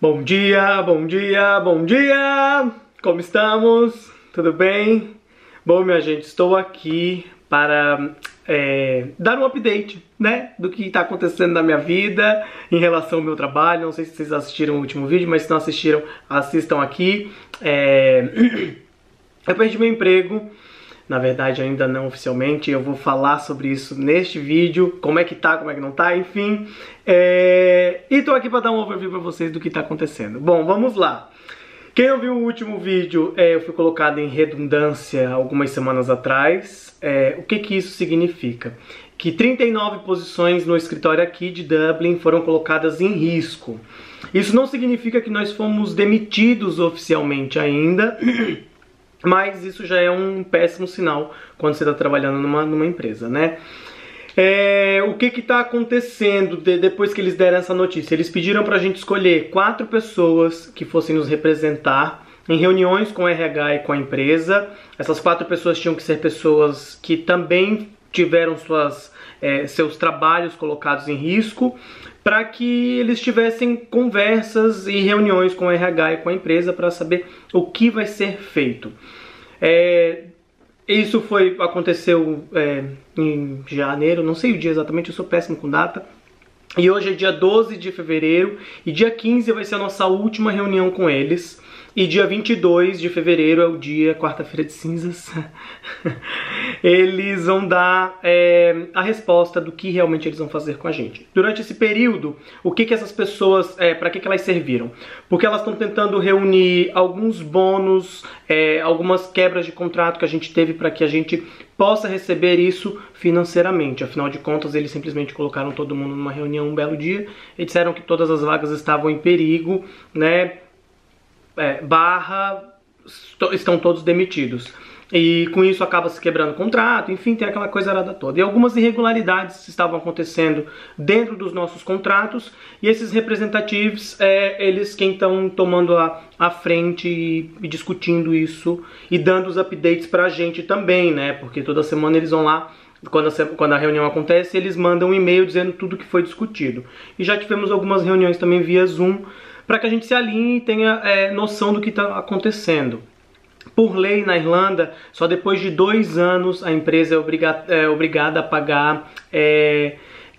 Bom dia, bom dia, bom dia! Como estamos? Tudo bem? Bom, minha gente, estou aqui para dar um update, né, do que está acontecendo na minha vida em relação ao meu trabalho. Não sei se vocês assistiram o último vídeo, mas se não assistiram, assistam aqui. Eu perdi meu emprego. Na verdade, ainda não oficialmente, eu vou falar sobre isso neste vídeo, como é que tá, como é que não tá, enfim. E tô aqui para dar um overview para vocês do que tá acontecendo. Bom, vamos lá. Quem não viu o último vídeo, eu fui colocado em redundância algumas semanas atrás. O que isso significa? Que 39 posições no escritório aqui de Dublin foram colocadas em risco. Isso não significa que nós fomos demitidos oficialmente ainda, mas isso já é um péssimo sinal quando você está trabalhando numa empresa, né? O que está acontecendo depois que eles deram essa notícia? Eles pediram para a gente escolher 4 pessoas que fossem nos representar em reuniões com o RH e com a empresa. Essas 4 pessoas tinham que ser pessoas que também tiveram seus trabalhos colocados em risco, para que eles tivessem conversas e reuniões com o RH e com a empresa para saber o que vai ser feito. Isso aconteceu em janeiro, não sei o dia exatamente, eu sou péssimo com data. E hoje é dia 12 de fevereiro e dia 15 vai ser a nossa última reunião com eles. E dia 22 de fevereiro é o dia, quarta-feira de cinzas, eles vão dar a resposta do que realmente eles vão fazer com a gente. Durante esse período, o que essas pessoas, para que elas serviram? Porque elas estão tentando reunir alguns bônus, algumas quebras de contrato que a gente teve para que a gente possa receber isso financeiramente. Afinal de contas, eles simplesmente colocaram todo mundo numa reunião um belo dia e disseram que todas as vagas estavam em perigo, né? Estão todos demitidos. E com isso acaba se quebrando o contrato, enfim, tem aquela coisa arada toda. E algumas irregularidades estavam acontecendo dentro dos nossos contratos, e esses representativos, eles quem estão tomando a frente e discutindo isso e dando os updates pra gente também, né? Porque toda semana eles vão lá, quando a reunião acontece, eles mandam um e-mail dizendo tudo que foi discutido. E já tivemos algumas reuniões também via Zoom, para que a gente se alinhe e tenha noção do que está acontecendo. Por lei na Irlanda, só depois de 2 anos a empresa é obrigada a pagar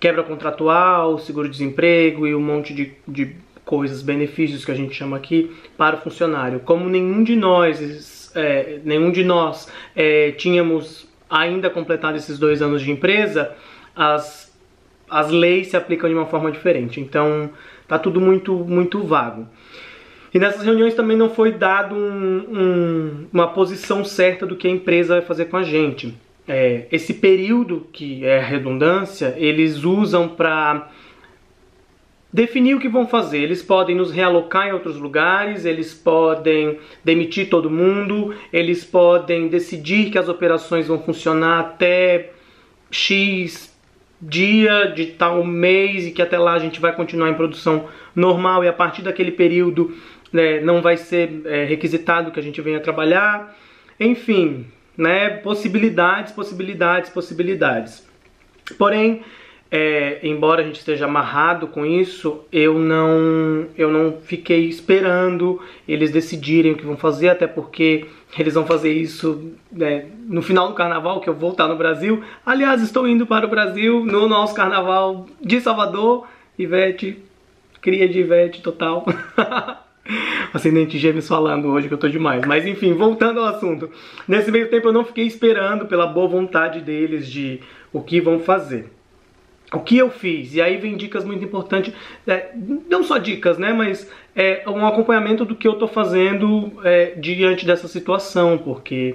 quebra contratual, seguro-desemprego e um monte de coisas, benefícios que a gente chama aqui, para o funcionário. Como nenhum de nós tínhamos ainda completado esses 2 anos de empresa, as leis se aplicam de uma forma diferente. Então tá tudo muito vago. E nessas reuniões também não foi dado uma posição certa do que a empresa vai fazer com a gente. Esse período, que é a redundância, eles usam para definir o que vão fazer. Eles podem nos realocar em outros lugares, eles podem demitir todo mundo, eles podem decidir que as operações vão funcionar até X dia de tal mês e que até lá a gente vai continuar em produção normal, e a partir daquele período, né, não vai ser requisitado que a gente venha trabalhar. Enfim, né, possibilidades. Porém, embora a gente esteja amarrado com isso, eu não fiquei esperando eles decidirem o que vão fazer, até porque eles vão fazer isso no final do carnaval, que eu vou estar no Brasil. Aliás, estou indo para o Brasil no nosso carnaval de Salvador. Ivete, cria de Ivete total. Ascendente Gêmeos falando hoje que eu tô demais. Mas enfim, voltando ao assunto. Nesse meio tempo eu não fiquei esperando pela boa vontade deles de o que vão fazer. O que eu fiz? E aí vem dicas muito importantes, não só dicas, né, mas um acompanhamento do que eu tô fazendo diante dessa situação, porque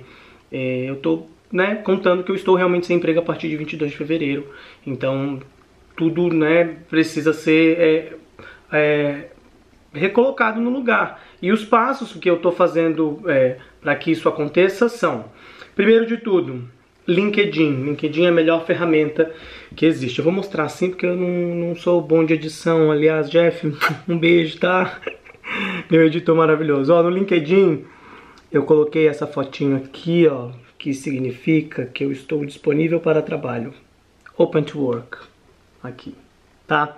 eu tô, né, contando que eu estou realmente sem emprego a partir de 22 de fevereiro, então tudo, né, precisa ser recolocado no lugar. E os passos que eu tô fazendo para que isso aconteça são, primeiro de tudo, LinkedIn. LinkedIn é a melhor ferramenta que existe. Eu vou mostrar assim porque eu não sou bom de edição. Aliás, Jeff, um beijo, tá? Meu editor maravilhoso. Ó, no LinkedIn eu coloquei essa fotinho aqui, ó, que significa que eu estou disponível para trabalho. Open to work. Aqui, tá?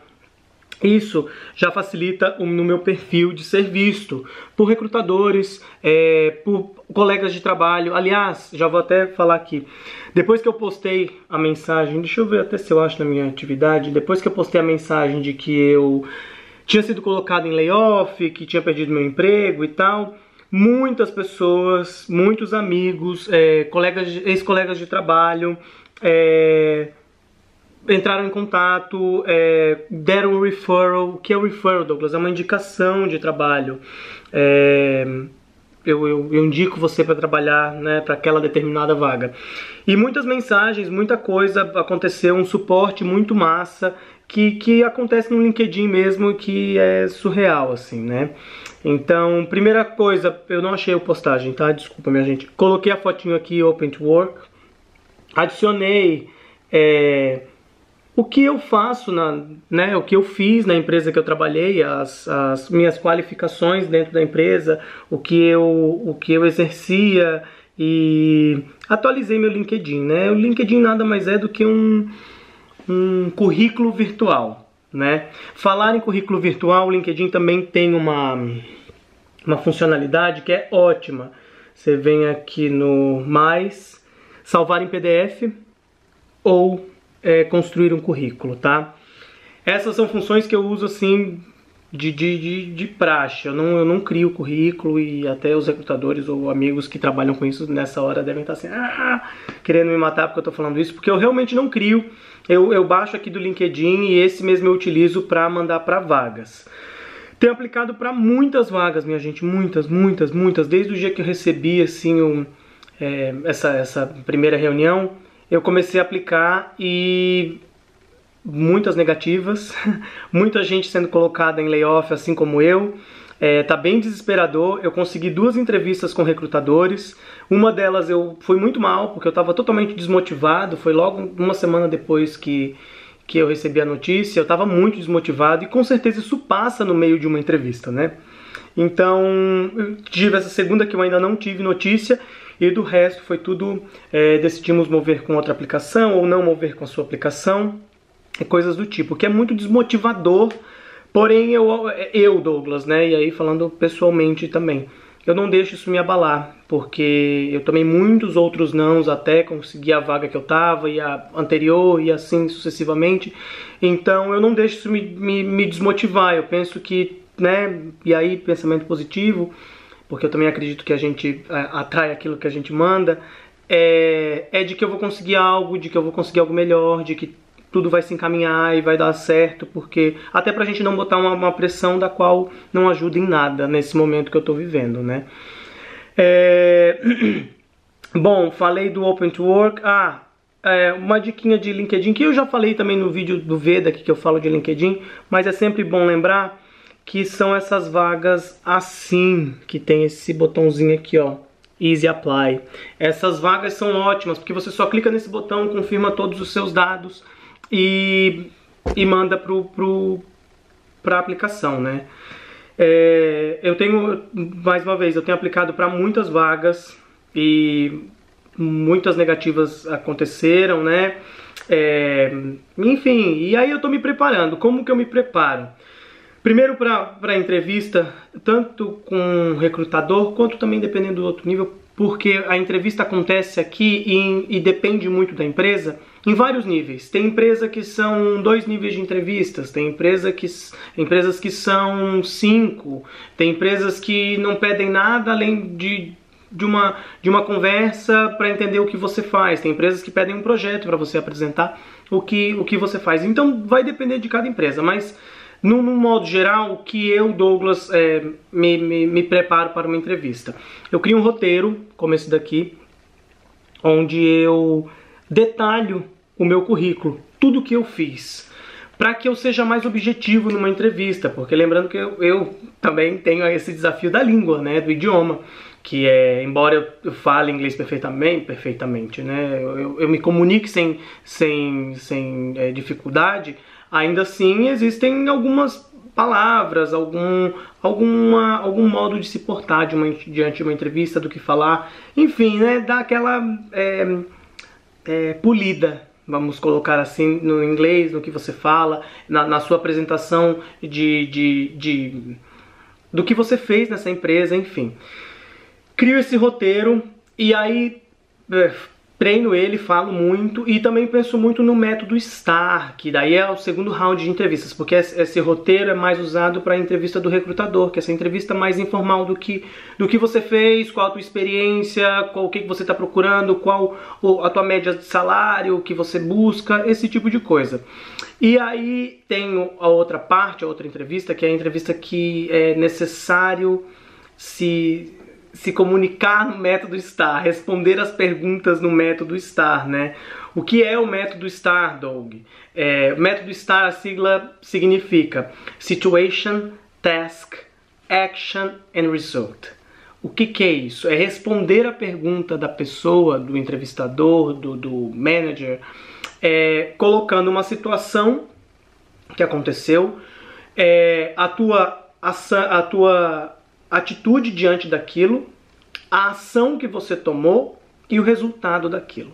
Isso já facilita no meu perfil de ser visto por recrutadores, por colegas de trabalho. Aliás, já vou até falar aqui, depois que eu postei a mensagem, deixa eu ver até se eu acho na minha atividade, depois que eu postei a mensagem de que eu tinha sido colocado em layoff, que tinha perdido meu emprego e tal, muitas pessoas, muitos amigos, ex-colegas de trabalho, entraram em contato, deram um referral. O que é o referral, Douglas? É uma indicação de trabalho. Eu indico você para trabalhar, né, para aquela determinada vaga. E muitas mensagens, muita coisa aconteceu, um suporte muito massa que acontece no LinkedIn mesmo, que é surreal, assim, né? Então, primeira coisa, eu não achei a postagem, tá? Desculpa, minha gente. Coloquei a fotinho aqui, Open to Work. Adicionei o que eu faço, né, o que eu fiz na empresa que eu trabalhei, as minhas qualificações dentro da empresa, o que eu exercia, e atualizei meu LinkedIn, né? O LinkedIn nada mais é do que um currículo virtual, né? Falar em currículo virtual, o LinkedIn também tem uma funcionalidade que é ótima. Você vem aqui no mais, salvar em PDF ou construir um currículo, tá? Essas são funções que eu uso assim de praxe. Eu não crio currículo, e até os recrutadores ou amigos que trabalham com isso nessa hora devem estar assim, querendo me matar porque eu tô falando isso, porque eu realmente não crio. Eu baixo aqui do LinkedIn e esse mesmo eu utilizo para mandar para vagas. Tenho aplicado para muitas vagas, minha gente, muitas, desde o dia que eu recebi assim essa primeira reunião. Eu comecei a aplicar e muitas negativas, muita gente sendo colocada em layoff, assim como eu. Tá bem desesperador. Eu consegui 2 entrevistas com recrutadores. Uma delas eu fui muito mal, porque eu estava totalmente desmotivado. Foi logo uma semana depois que eu recebi a notícia. Eu estava muito desmotivado, e com certeza isso passa no meio de uma entrevista, né? Então, eu tive essa segunda que eu ainda não tive notícia. E do resto foi tudo, decidimos mover com outra aplicação ou não mover com a sua aplicação, coisas do tipo, que é muito desmotivador. Porém, eu Douglas, né, e aí falando pessoalmente também, eu não deixo isso me abalar, porque eu tomei muitos outros nãos até conseguir a vaga que eu tava, e a anterior, e assim sucessivamente. Então eu não deixo isso me desmotivar. Eu penso que, né, e aí pensamento positivo, porque eu também acredito que a gente atrai aquilo que a gente manda, de que eu vou conseguir algo, de que eu vou conseguir algo melhor, de que tudo vai se encaminhar e vai dar certo, porque até pra gente não botar uma pressão da qual não ajuda em nada nesse momento que eu tô vivendo, né? Bom, falei do Open to Work. Uma diquinha de LinkedIn, que eu já falei também no vídeo do Veda, que eu falo de LinkedIn, mas é sempre bom lembrar que são essas vagas assim, que tem esse botãozinho aqui, ó, Easy Apply. Essas vagas são ótimas, porque você só clica nesse botão, confirma todos os seus dados e manda para a aplicação, né? Eu tenho, mais uma vez, eu tenho aplicado para muitas vagas e muitas negativas aconteceram, né? Enfim, e aí eu tô me preparando. Como que eu me preparo? Primeiro para a entrevista, tanto com um recrutador, quanto também dependendo do outro nível, porque a entrevista acontece aqui e depende muito da empresa, em vários níveis. Tem empresa que são 2 níveis de entrevistas, tem empresas que são 5, tem empresas que não pedem nada além de uma conversa para entender o que você faz, tem empresas que pedem um projeto para você apresentar o que você faz. Então vai depender de cada empresa, mas num modo geral, o que eu, Douglas, me preparo para uma entrevista. Eu crio um roteiro, como esse daqui, onde eu detalho o meu currículo, tudo que eu fiz, para que eu seja mais objetivo numa entrevista, porque lembrando que eu também tenho esse desafio da língua, né, do idioma, que embora eu fale inglês perfeitamente, né, eu me comunique sem dificuldade, ainda assim existem algumas palavras, algum modo de se portar diante de uma entrevista, do que falar, enfim, né, dar aquela polida vamos colocar assim, no inglês, no que você fala, na sua apresentação do que você fez nessa empresa, enfim. Crio esse roteiro e aí treino ele, falo muito e também penso muito no método STAR, que daí é o segundo round de entrevistas, porque esse roteiro é mais usado para a entrevista do recrutador, que é essa entrevista mais informal do que você fez, qual a tua experiência, o que você está procurando, qual a tua média de salário, o que você busca, esse tipo de coisa. E aí tem a outra parte, a outra entrevista, que é a entrevista que é necessário se comunicar no método STAR, responder as perguntas no método STAR, né? O que é o método STAR, Doug? O método STAR, a sigla significa Situation, Task, Action and Result. O que é isso? É responder a pergunta da pessoa, do entrevistador, do manager, colocando uma situação que aconteceu, a tua atitude diante daquilo, a ação que você tomou e o resultado daquilo.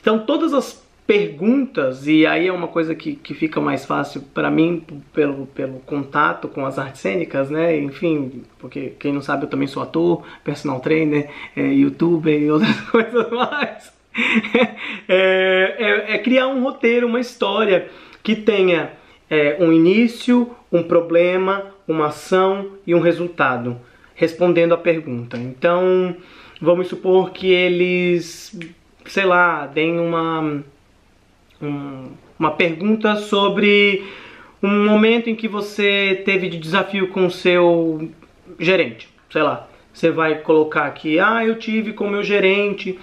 Então todas as perguntas, e aí é uma coisa que fica mais fácil para mim pelo contato com as artes cênicas, né? Enfim, porque quem não sabe, eu também sou ator, personal trainer, youtuber e outras coisas mais. Criar um roteiro, uma história que tenha um início, um problema, uma ação e um resultado, respondendo a pergunta. Então, vamos supor que eles, sei lá, deem uma pergunta sobre um momento em que você teve de desafio com o seu gerente. Sei lá, você vai colocar aqui, eu tive com o meu gerente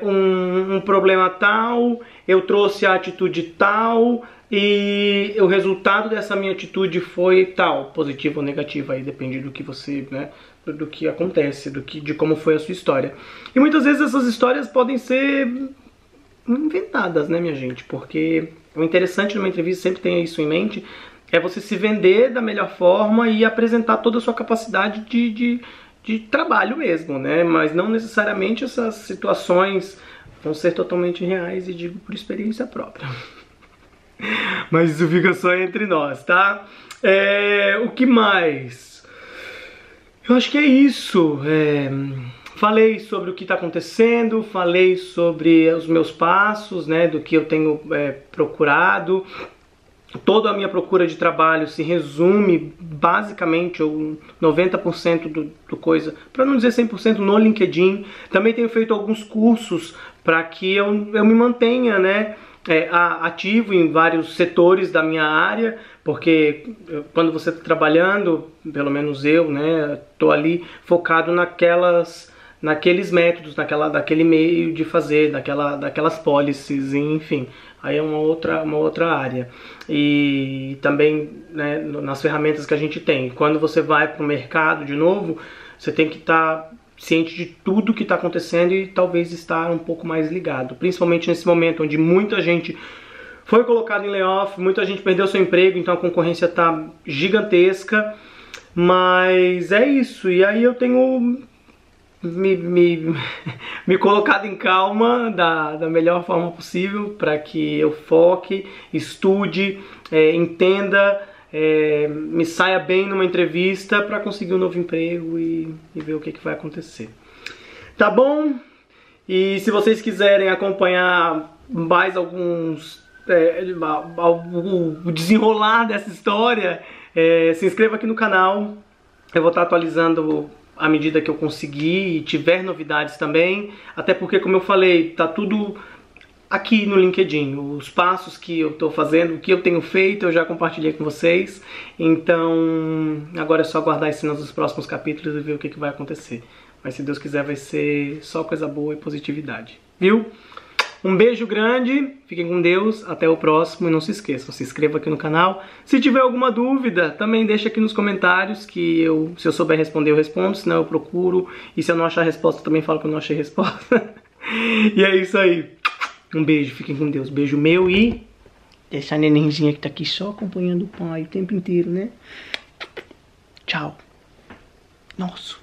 um problema tal, eu trouxe a atitude tal, e o resultado dessa minha atitude foi tal, positivo ou negativo, aí depende do que você, né, do que acontece, de como foi a sua história. E muitas vezes essas histórias podem ser inventadas, né, minha gente, porque o interessante numa entrevista, sempre tenha isso em mente, é você se vender da melhor forma e apresentar toda a sua capacidade de trabalho mesmo, né, mas não necessariamente essas situações vão ser totalmente reais, e digo por experiência própria. Mas isso fica só entre nós, tá? O que mais? Eu acho que é isso. Falei sobre o que está acontecendo, falei sobre os meus passos, né? Do que eu tenho procurado. Toda a minha procura de trabalho se resume basicamente, ou 90% do coisa, para não dizer 100%, no LinkedIn. Também tenho feito alguns cursos para que eu me mantenha, né, ativo em vários setores da minha área, porque quando você está trabalhando, pelo menos eu, né, tô ali focado naqueles métodos, daquele meio de fazer, daquelas policies, enfim, aí é uma outra área. E também, né, nas ferramentas que a gente tem, quando você vai para o mercado de novo, você tem que estar ciente de tudo que está acontecendo e talvez estar um pouco mais ligado, principalmente nesse momento onde muita gente foi colocada em layoff, muita gente perdeu seu emprego, então a concorrência está gigantesca. Mas é isso, e aí eu tenho me colocado em calma da melhor forma possível para que eu foque, estude, entenda, me saia bem numa entrevista para conseguir um novo emprego e ver o que vai acontecer. Tá bom? E se vocês quiserem acompanhar mais alguns o desenrolar dessa história, se inscreva aqui no canal. Eu vou estar atualizando à medida que eu conseguir e tiver novidades também, até porque, como eu falei, tá tudo aqui no LinkedIn. Os passos que eu estou fazendo, o que eu tenho feito, eu já compartilhei com vocês. Então agora é só aguardar as cenas dos próximos capítulos e ver o que vai acontecer. Mas se Deus quiser vai ser só coisa boa e positividade, viu? Um beijo grande, fiquem com Deus, até o próximo e não se esqueçam, se inscreva aqui no canal. Se tiver alguma dúvida, também deixa aqui nos comentários que se eu souber responder eu respondo, senão eu procuro. E se eu não achar resposta, também falo que eu não achei resposta. E é isso aí. Um beijo, fiquem com Deus, beijo meu e deixa a nenenzinha que tá aqui só acompanhando o pai o tempo inteiro, né? Tchau. Nossa.